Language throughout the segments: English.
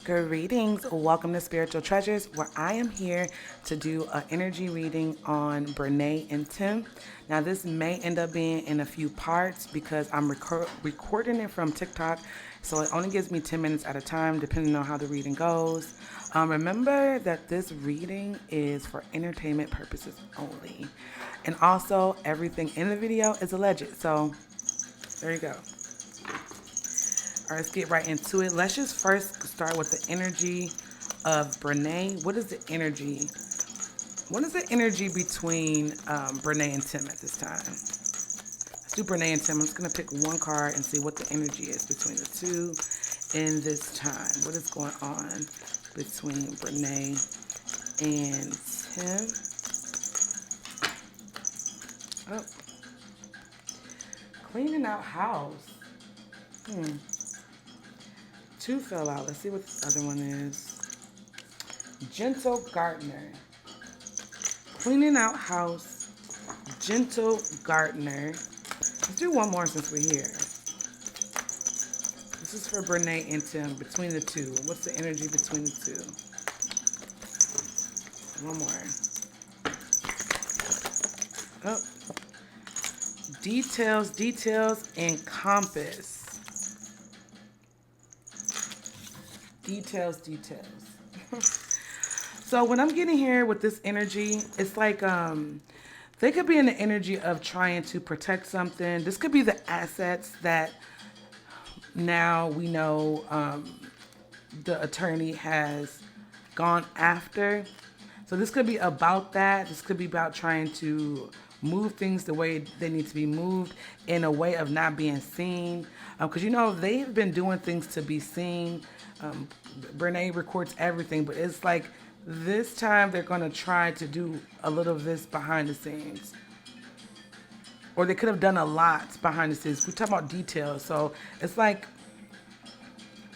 Greetings. Welcome to Spiritual Treasures, where I am here to do an energy reading on Brene and Tim. Now, this may end up being in a few parts because I'm recording it from TikTok, so it only gives me 10 minutes at a time, depending on how the reading goes. Remember that this reading is for entertainment purposes only. And also, everything in the video is alleged, so there you go. All right, let's get right into it. Let's just first start with the energy of Brene. What is the energy? What is the energy between Brene and Tim at this time? Let's do Brene and Tim. I'm just going to pick one card and see what the energy is between the two in this time. What is going on between Brene and Tim? Oh, cleaning out house. Two fell out. Let's see what this other one is. Gentle Gardener. Cleaning out house. Gentle Gardener. Let's do one more since we're here. This is for Brene and Tim. Between the two. What's the energy between the two? One more. Oh. Details, and compass. Details. So what I'm getting here with this energy, it's like they could be in the energy of trying to protect something. This could be the assets that now we know the attorney has gone after. So this could be about that. This could be about trying to move things the way they need to be moved in a way of not being seen. Because, they've been doing things to be seen. Brene records everything, but it's like this time they're going to try to do a little of this behind the scenes. Or they could have done a lot behind the scenes. We're talking about details. So it's like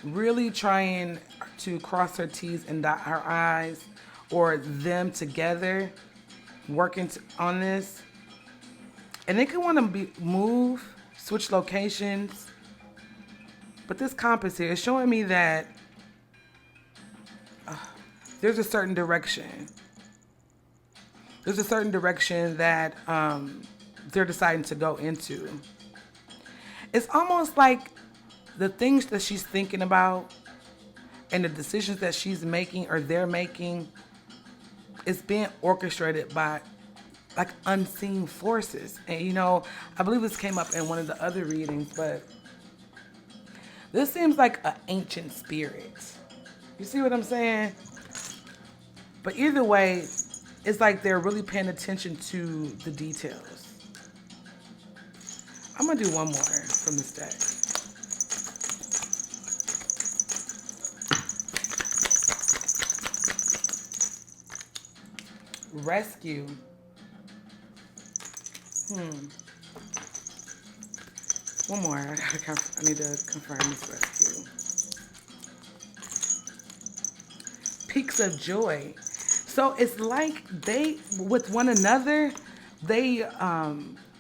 really trying to cross her T's and dot her I's, or them together working on this. And they could want to move, switch locations. But this compass here is showing me that there's a certain direction. There's a certain direction that they're deciding to go into. It's almost like the things that she's thinking about and the decisions that she's making or they're making is being orchestrated by like unseen forces. And I believe this came up in one of the other readings, but this seems like an ancient spirit. You see what I'm saying? But either way, it's like they're really paying attention to the details. I'm going to do one more from this deck. Rescue. One more. I need to confirm this rescue. Peaks of joy. So it's like they, with one another, they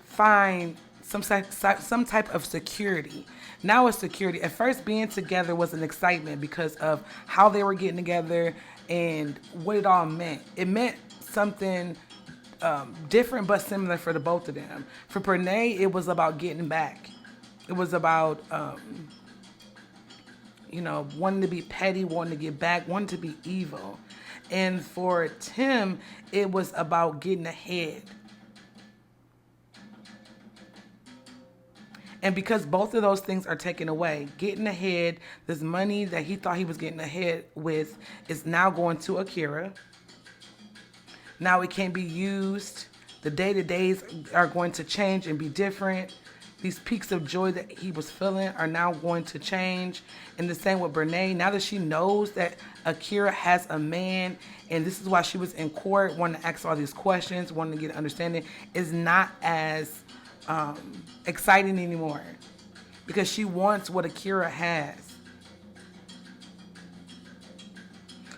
find some type of security. Now it's security. At first, being together was an excitement because of how they were getting together and what it all meant. It meant something different but similar for the both of them. For Brene, it was about getting back. It was about, wanting to be petty, wanting to get back, wanting to be evil. And for Tim, it was about getting ahead. And because both of those things are taken away, getting ahead, this money that he thought he was getting ahead with is now going to Akira. Now it can't be used. The day-to-days are going to change and be different. These peaks of joy that he was feeling are now going to change. And the same with Brene. Now that she knows that Akira has a man, and this is why she was in court, wanting to ask all these questions, wanting to get an understanding, is not as exciting anymore. Because she wants what Akira has.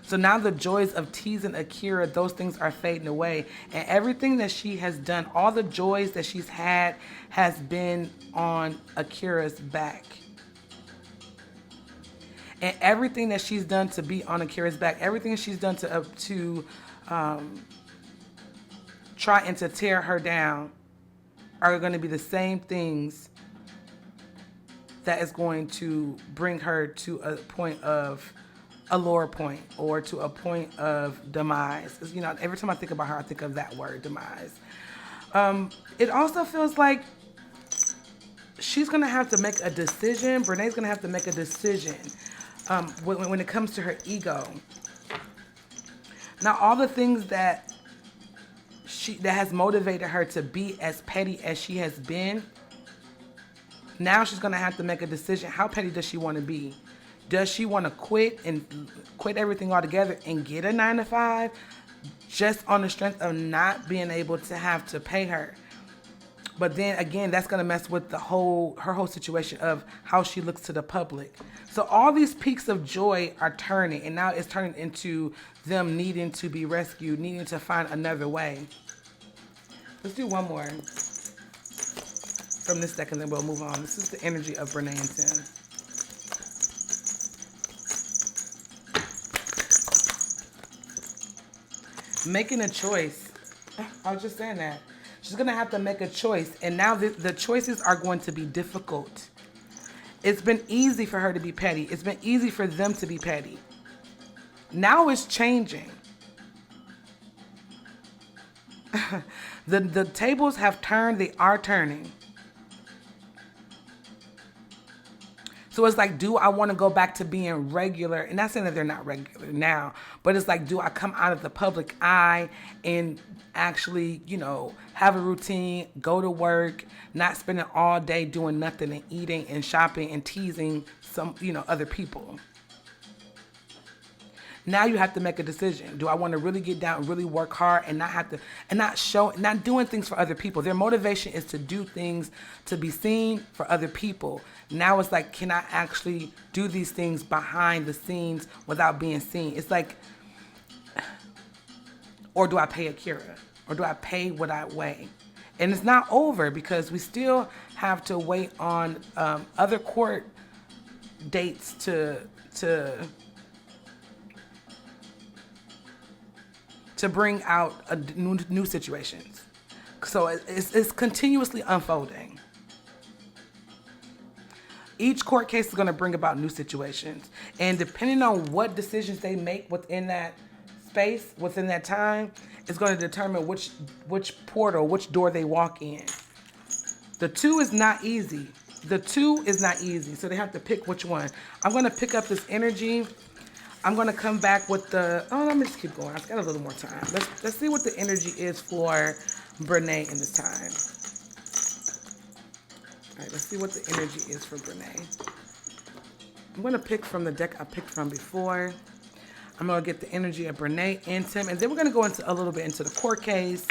So now the joys of teasing Akira, those things are fading away. And everything that she has done, all the joys that she's had, has been on Akira's back. And everything that she's done to be on Akira's back, everything she's done to try and to tear her down are going to be the same things that is going to bring her to a point of a lower point, or to a point of demise. You know, every time I think about her, I think of that word, demise. It also feels like she's going to have to make a decision. Brené's going to have to make a decision when it comes to her ego. Now, all the things that has motivated her to be as petty as she has been, now she's going to have to make a decision. How petty does she want to be? Does she want to quit everything altogether and get a 9-to-5 just on the strength of not being able to have to pay her? But then again, that's going to mess with her whole situation of how she looks to the public. So all these peaks of joy are turning, and now it's turning into them needing to be rescued, needing to find another way. Let's do one more from this deck, and then we'll move on. This is the energy of Brené and Tim. Making a choice. I was just saying that. She's going to have to make a choice. And now the choices are going to be difficult. It's been easy for her to be petty. It's been easy for them to be petty. Now it's changing. The tables have turned. They are turning. So it's like, do I want to go back to being regular? And not saying that they're not regular now, but it's like, do I come out of the public eye and actually, you know, have a routine, go to work, not spending all day doing nothing and eating and shopping and teasing some, you know, other people? Now you have to make a decision. Do I want to really get down, really work hard, and not doing things for other people? Their motivation is to do things to be seen for other people. Now it's like, can I actually do these things behind the scenes without being seen? It's like, or do I pay Akira? Or do I pay what I weigh? And it's not over, because we still have to wait on other court dates to bring out new situations. So it's continuously unfolding. Each court case is going to bring about new situations. And depending on what decisions they make within that space, within that time, is going to determine which portal, which door they walk in. The two is not easy. So they have to pick which one. I'm going to pick up this energy. I'm going to come back with let me just keep going. I've got a little more time. Let's see what the energy is for Brené in this time. All right, let's see what the energy is for Brené. I'm going to pick from the deck I picked from before. I'm going to get the energy of Brené and Tim, and then we're going to go into a little bit into the court case,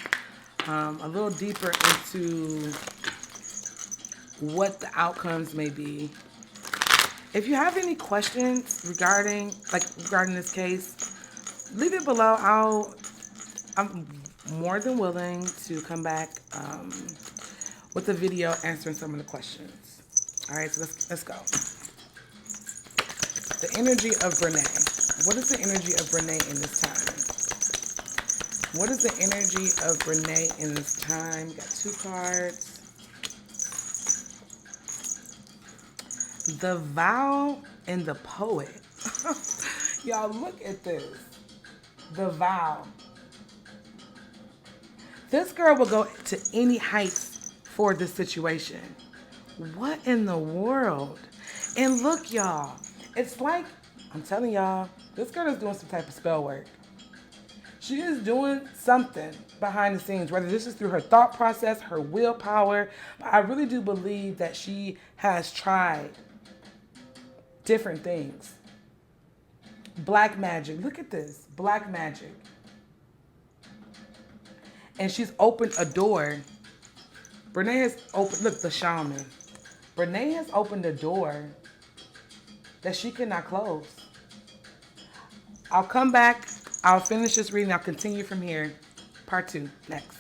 a little deeper into what the outcomes may be. If you have any questions regarding this case, leave it below. I'm more than willing to come back with a video answering some of the questions. All right, so let's go. The energy of Brené. What is the energy of Brené in this time? What is the energy of Brené in this time? Got 2 cards. The Vow and the Poet. Y'all, look at this. The Vow. This girl will go to any heights for this situation. What in the world? And look, y'all. It's like, I'm telling y'all, this girl is doing some type of spell work. She is doing something behind the scenes, whether this is through her thought process, her willpower. But I really do believe that she has tried different things. Black magic. Look at this. Black magic. And she's opened a door. Brené has opened, look, the shaman. Brené has opened a door that she cannot close. I'll come back. I'll finish this reading. I'll continue from here. Part 2 next.